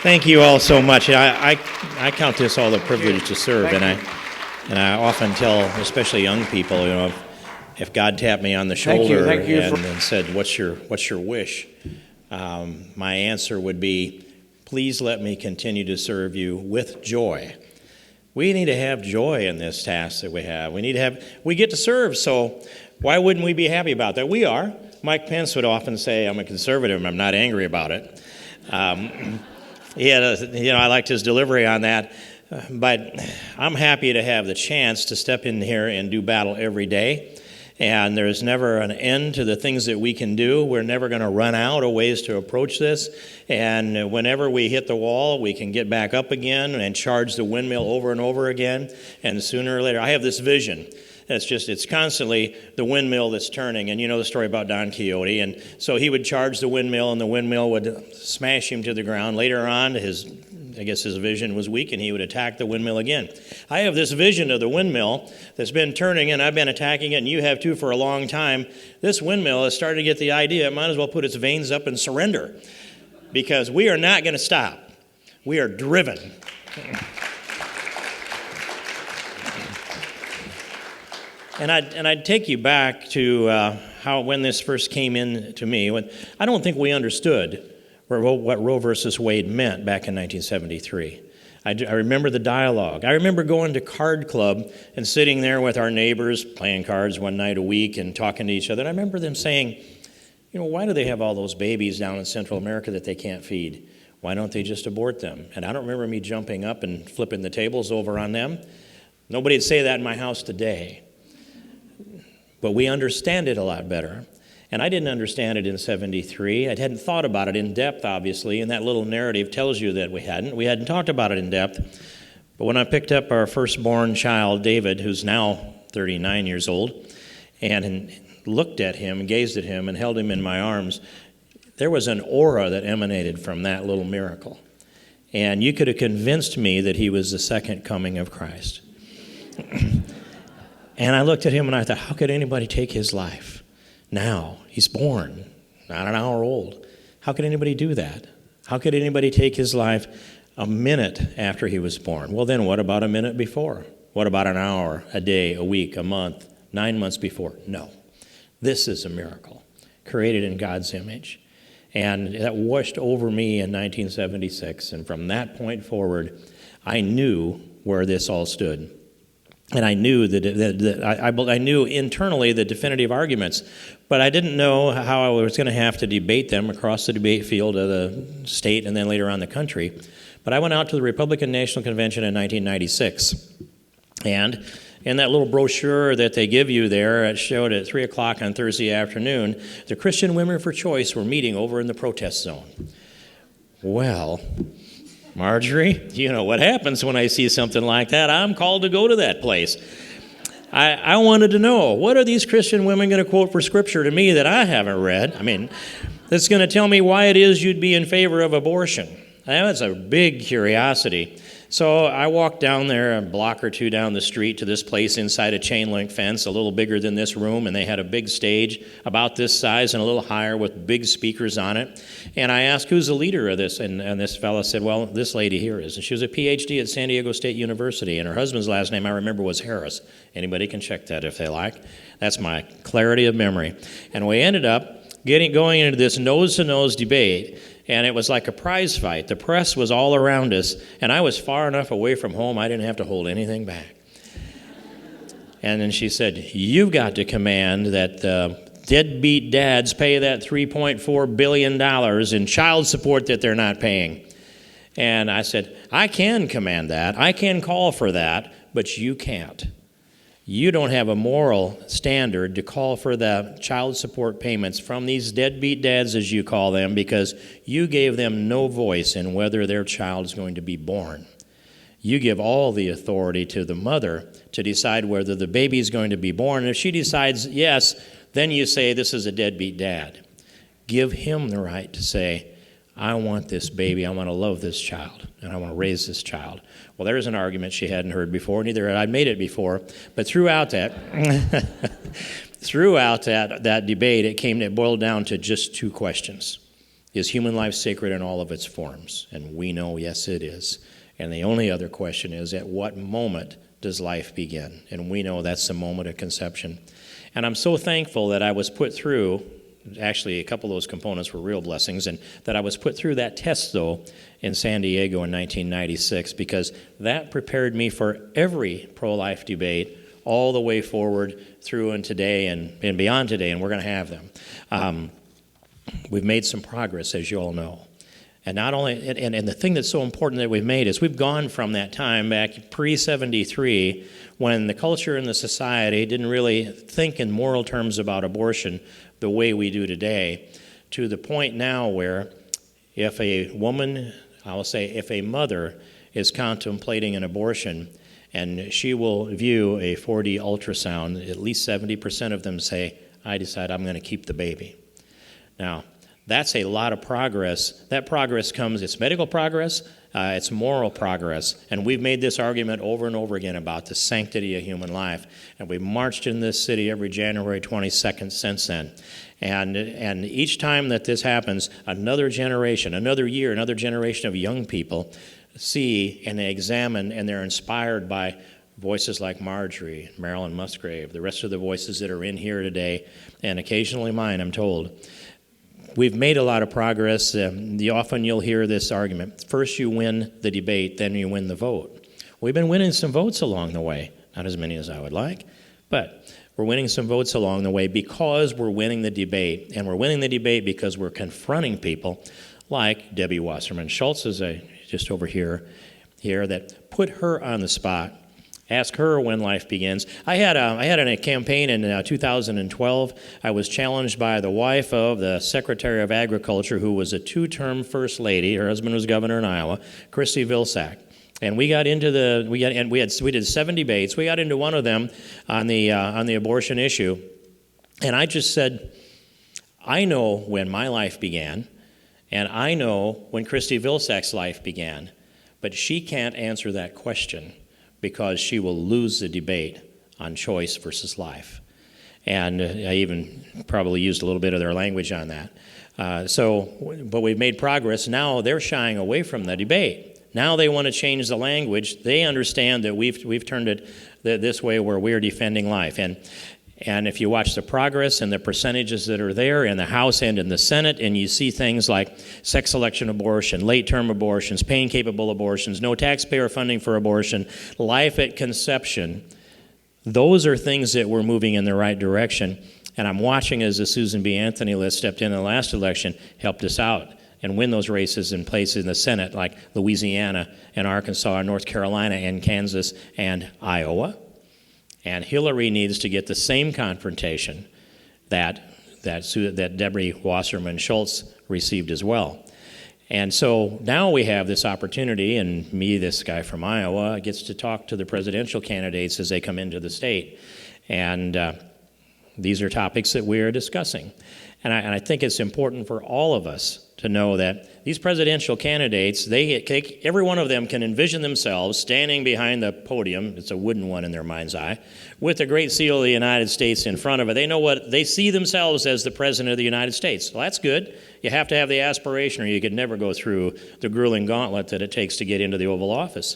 Thank you all so much. I count this all a privilege to serve, and I often tell, especially young people, if God tapped me on the shoulder and said, "What's your wish?" My answer would be, "Please let me continue to serve you with joy." We need to have joy in this task that we have. We get to serve, so why wouldn't we be happy about that? We are. Mike Pence would often say, "I'm a conservative, and I'm not angry about it." I liked his delivery on that, but I'm happy to have the chance to step in here and do battle every day. And there's never an end to the things that we can do. We're never going to run out of ways to approach this. And whenever we hit the wall, we can get back up again and charge the windmill over and over again. And sooner or later, I have this vision. It's constantly the windmill that's turning. And you know the story about Don Quixote. And so he would charge the windmill, and the windmill would smash him to the ground. Later on, his vision was weak, and he would attack the windmill again. I have this vision of the windmill that's been turning, and I've been attacking it, and you have too for a long time. This windmill has started to get the idea it might as well put its vanes up and surrender, because we are not going to stop. We are driven. And I'd take you back to how when this first came in to me. I don't think we understood what Roe versus Wade meant back in 1973. I remember the dialogue. I remember going to Card Club and sitting there with our neighbors, playing cards one night a week and talking to each other. And I remember them saying, why do they have all those babies down in Central America that they can't feed? Why don't they just abort them? And I don't remember me jumping up and flipping the tables over on them. Nobody would say that in my house today. But we understand it a lot better. And I didn't understand it in 73. I hadn't thought about it in depth, obviously, and that little narrative tells you that we hadn't. We hadn't talked about it in depth. But when I picked up our firstborn child, David, who's now 39 years old, and looked at him, gazed at him, and held him in my arms, there was an aura that emanated from that little miracle. And you could have convinced me that he was the second coming of Christ. And I looked at him and I thought, how could anybody take his life? Now, he's born, not an hour old. How could anybody do that? How could anybody take his life a minute after he was born? Well, then what about a minute before? What about an hour, a day, a week, a month, 9 months before? No. This is a miracle created in God's image. And that washed over me in 1976. And from that point forward, I knew where this all stood. And I knew I knew internally the definitive arguments, but I didn't know how I was going to have to debate them across the debate field of the state and then later on the country. But I went out to the Republican National Convention in 1996, and in that little brochure that they give you there, it showed at 3 o'clock on Thursday afternoon, the Christian Women for Choice were meeting over in the protest zone. Well, Marjorie, you know what happens when I see something like that. I'm called to go to that place. I wanted to know, what are these Christian women going to quote for Scripture to me that I haven't read? I mean, that's going to tell me why it is you'd be in favor of abortion. That's a big curiosity. So I walked down there a block or two down the street to this place inside a chain link fence, a little bigger than this room, and they had a big stage about this size and a little higher with big speakers on it. And I asked, who's the leader of this? And this fellow said, well, this lady here is. And she was a PhD at San Diego State University, and her husband's last name, I remember, was Harris. Anybody can check that if they like. That's my clarity of memory. And we ended up going into this nose-to-nose debate, and it was like a prize fight. The press was all around us, and I was far enough away from home I didn't have to hold anything back. And then she said, you've got to command that deadbeat dads pay that $3.4 billion in child support that they're not paying. And I said, I can command that. I can call for that, but you can't. You don't have a moral standard to call for the child support payments from these deadbeat dads, as you call them, because you gave them no voice in whether their child is going to be born. You give all the authority to the mother to decide whether the baby is going to be born. And if she decides yes, then you say this is a deadbeat dad. Give him the right to say, I want this baby, I want to love this child, and I want to raise this child. Well, there's an argument she hadn't heard before, neither had I made it before, but throughout that debate, it boiled down to just two questions. Is human life sacred in all of its forms? And we know, yes, it is. And the only other question is, at what moment does life begin? And we know that's the moment of conception. And I'm so thankful that I was put through, actually a couple of those components were real blessings, and that I was put through that test, though, in San Diego in 1996, because that prepared me for every pro-life debate all the way forward through and today and beyond today, and we're going to have them. We've made some progress, as you all know. And not only, and the thing that's so important that we've made is we've gone from that time back pre-73, when the culture and the society didn't really think in moral terms about abortion the way we do today, to the point now where if a woman, I will say, if a mother is contemplating an abortion and she will view a 4D ultrasound, at least 70% of them say, I decide I'm going to keep the baby. Now, that's a lot of progress. That progress comes, it's medical progress, it's moral progress. And we've made this argument over and over again about the sanctity of human life. And we've marched in this city every January 22nd since then. And each time that this happens, another generation, another year, another generation of young people see and they examine and they're inspired by voices like Marjorie, Marilyn Musgrave, the rest of the voices that are in here today, and occasionally mine, I'm told. We've made a lot of progress. Often you'll hear this argument. First you win the debate, then you win the vote. We've been winning some votes along the way. Not as many as I would like, but we're winning some votes along the way because we're winning the debate. And we're winning the debate because we're confronting people like Debbie Wasserman Schultz, is just over here, that put her on the spot. Ask her when life begins. I had a campaign in 2012. I was challenged by the wife of the Secretary of Agriculture, who was a two-term First Lady. Her husband was governor in Iowa, Christy Vilsack. And we did 7 debates. We got into one of them on the abortion issue, and I just said, I know when my life began, and I know when Christy Vilsack's life began, but she can't answer that question, because she will lose the debate on choice versus life. And I even probably used a little bit of their language on that. But we've made progress. Now they're shying away from the debate. Now they want to change the language. They understand that we've turned it this way where we're defending life. And if you watch the progress and the percentages that are there in the House and in the Senate, and you see things like sex selection abortion, late-term abortions, pain-capable abortions, no taxpayer funding for abortion, life at conception, those are things that we're moving in the right direction. And I'm watching as the Susan B. Anthony list stepped in the last election, helped us out and win those races in places in the Senate like Louisiana and Arkansas and North Carolina and Kansas and Iowa. And Hillary needs to get the same confrontation that Debbie Wasserman Schultz received as well. And so now we have this opportunity, and me, this guy from Iowa, gets to talk to the presidential candidates as they come into the state. And these are topics that we are discussing. And I think it's important for all of us to know that these presidential candidates, every one of them can envision themselves standing behind the podium, it's a wooden one in their mind's eye, with the Great Seal of the United States in front of it. They know what they see themselves as the President of the United States. Well, that's good. You have to have the aspiration, or you could never go through the grueling gauntlet that it takes to get into the Oval Office.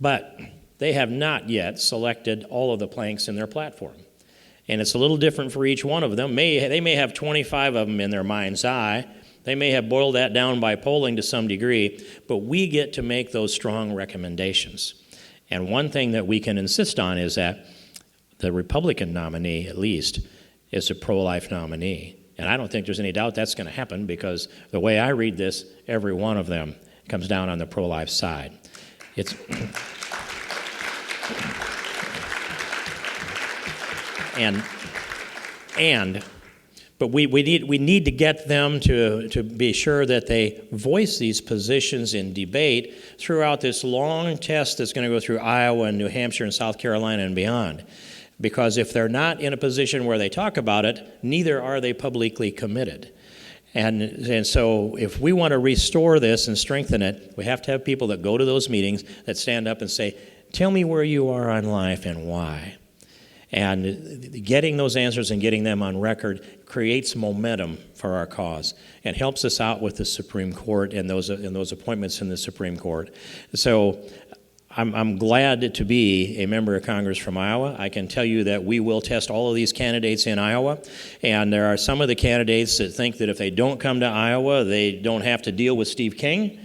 But they have not yet selected all of the planks in their platform. And it's a little different for each one of them. They may have 25 of them in their mind's eye. They may have boiled that down by polling to some degree, but we get to make those strong recommendations. And one thing that we can insist on is that the Republican nominee, at least, is a pro-life nominee. And I don't think there's any doubt that's going to happen, because the way I read this, every one of them comes down on the pro-life side. But we need to get them to be sure that they voice these positions in debate throughout this long test that's going to go through Iowa and New Hampshire and South Carolina and beyond. Because if they're not in a position where they talk about it, neither are they publicly committed. And so if we want to restore this and strengthen it, we have to have people that go to those meetings that stand up and say, tell me where you are on life and why. And getting those answers and getting them on record creates momentum for our cause and helps us out with the Supreme Court and those appointments in the Supreme Court. So I'm glad to be a member of Congress from Iowa. I can tell you that we will test all of these candidates in Iowa, and there are some of the candidates that think that if they don't come to Iowa, they don't have to deal with Steve King.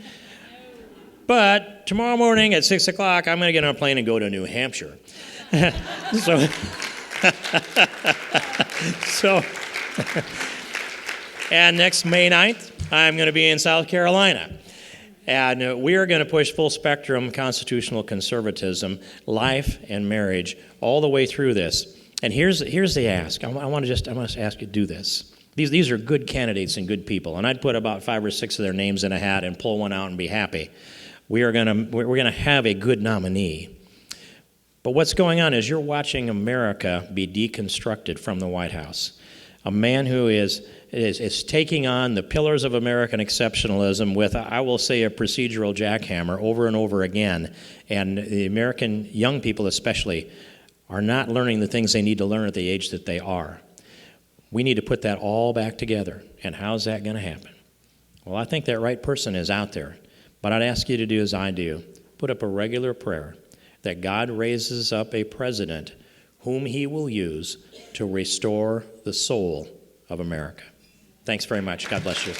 But tomorrow morning at 6 o'clock, I'm going to get on a plane and go to New Hampshire. And next May 9th, I'm going to be in South Carolina. And we are going to push full spectrum constitutional conservatism, life and marriage, all the way through this. And here's the ask. I want to ask you to do this. These are good candidates and good people, and I'd put about 5 or 6 of their names in a hat and pull one out and be happy. We're going to have a good nominee. But what's going on is you're watching America be deconstructed from the White House. A man who is taking on the pillars of American exceptionalism with, I will say, a procedural jackhammer over and over again. And the American young people especially are not learning the things they need to learn at the age that they are. We need to put that all back together. And how's that going to happen? Well, I think that right person is out there. But I'd ask you to do as I do. Put up a regular prayer that God raises up a president whom he will use to restore the soul of America. Thanks very much. God bless you.